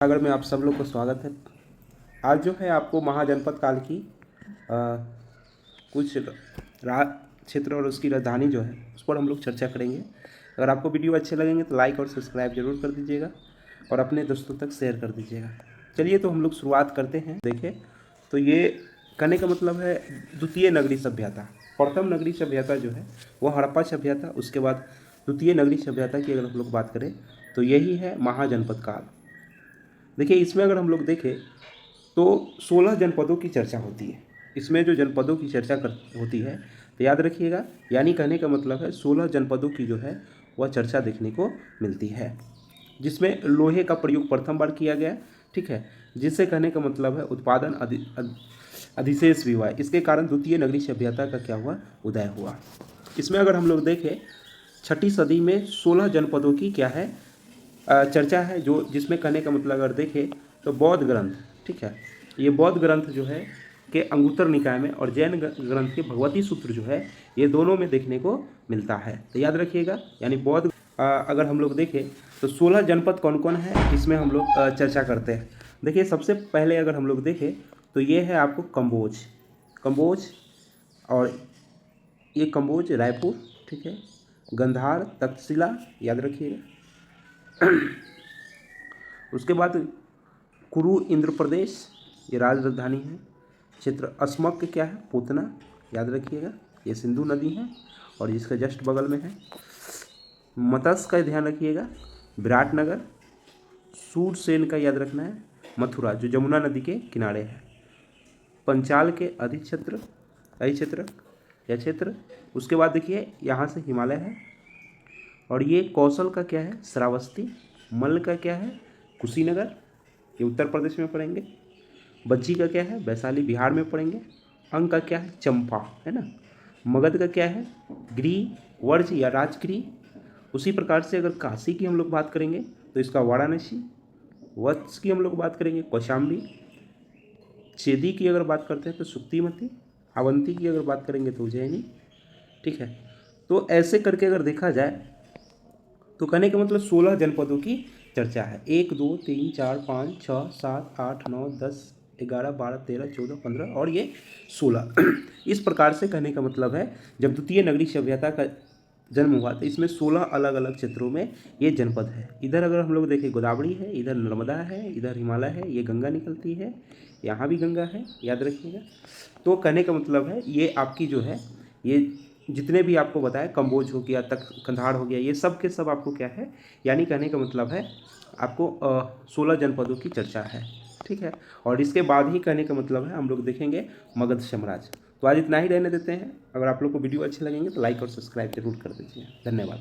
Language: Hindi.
सागर में आप सब लोग को स्वागत है। आज जो है आपको महाजनपद काल की कुछ क्षेत्र और उसकी राजधानी जो है उस पर हम लोग चर्चा करेंगे। अगर आपको वीडियो अच्छे लगेंगे तो लाइक और सब्सक्राइब जरूर कर दीजिएगा और अपने दोस्तों तक शेयर कर दीजिएगा। चलिए तो हम लोग शुरुआत करते हैं। देखें तो ये कहने का मतलब है द्वितीय नगरी सभ्यता। प्रथम नगरी सभ्यता जो है वो हड़प्पा सभ्यता, उसके बाद द्वितीय नगरी सभ्यता की अगर हम लोग बात करें तो यही है महाजनपद काल। देखिए इसमें अगर हम लोग देखें तो 16 जनपदों की चर्चा होती है। इसमें जो जनपदों की चर्चा होती है तो याद रखिएगा, यानी कहने का मतलब है 16 जनपदों की जो है वह चर्चा देखने को मिलती है, जिसमें लोहे का प्रयोग प्रथम बार किया गया। ठीक है, जिससे कहने का मतलब है उत्पादन अधिशेष भी हुआ। इसके कारण द्वितीय नगरी सभ्यता का क्या हुआ, उदय हुआ। इसमें अगर हम लोग देखें 6ठी सदी में 16 जनपदों की क्या है चर्चा है, जो जिसमें कहने का मतलब अगर देखें तो बौद्ध ग्रंथ, ठीक है, ये बौद्ध ग्रंथ जो है के अंगुत्तर निकाय में और जैन ग्रंथ के भगवती सूत्र जो है ये दोनों में देखने को मिलता है। तो याद रखिएगा, यानी बौद्ध अगर हम लोग देखें तो 16 जनपद कौन कौन है इसमें हम लोग चर्चा करते हैं। देखिए सबसे पहले अगर हम लोग देखें तो ये है आपको कम्बोज, और ये कम्बोज रायपुर, ठीक है, गंधार तक्षशिला, याद रखिएगा। उसके बाद कुरु इंद्र प्रदेश, ये राजधानी है। क्षेत्र अस्मक क्या है, पूतना, याद रखिएगा, ये सिंधु नदी है और इसका जस्ट बगल में है। मत्स्य का ध्यान रखिएगा, विराटनगर। सूरसेन का याद रखना है, मथुरा जो जमुना नदी के किनारे है। पंचाल के क्षेत्र। उसके बाद देखिए यहाँ से हिमालय है, और ये कौशल का क्या है, श्रावस्ती। मल्ल का क्या है, कुशीनगर, ये उत्तर प्रदेश में पड़ेंगे। बच्ची का क्या है, वैशाली बिहार में पड़ेंगे। अंग का क्या है, चंपा, है ना। मगध का क्या है, गिरी वर्ज या राजगिरी। उसी प्रकार से अगर काशी की हम लोग बात करेंगे तो इसका वाराणसी। वत्स की हम लोग बात करेंगे कौशाम्बी। चेदी की अगर बात करते हैं तो सुक्तिमती। अवंती की अगर बात करेंगे तो उज्जैनी। ठीक है, तो ऐसे करके अगर देखा जाए तो कहने का मतलब 16 जनपदों की चर्चा है। 1 2 3 4 5 6 7 8 9 10 11 12 13 14 15 और ये 16। इस प्रकार से कहने का मतलब है जब द्वितीय नगरी सभ्यता का जन्म हुआ तो इसमें 16 अलग अलग क्षेत्रों में ये जनपद है। इधर अगर हम लोग देखें गोदावरी है, इधर नर्मदा है, इधर हिमालय है, ये गंगा निकलती है, यहाँ भी गंगा है, याद रखिएगा। तो कहने का मतलब है ये आपकी जो है ये जितने भी आपको बताया, कम्बोज हो गया, तक कंधार हो गया, ये सब के सब आपको क्या है, यानी कहने का मतलब है आपको 16 जनपदों की चर्चा है। ठीक है, और इसके बाद ही कहने का मतलब है हम लोग देखेंगे मगध साम्राज्य। तो आज इतना ही रहने देते हैं। अगर आप लोग को वीडियो अच्छे लगेंगे तो लाइक और सब्सक्राइब जरूर कर दीजिए। धन्यवाद।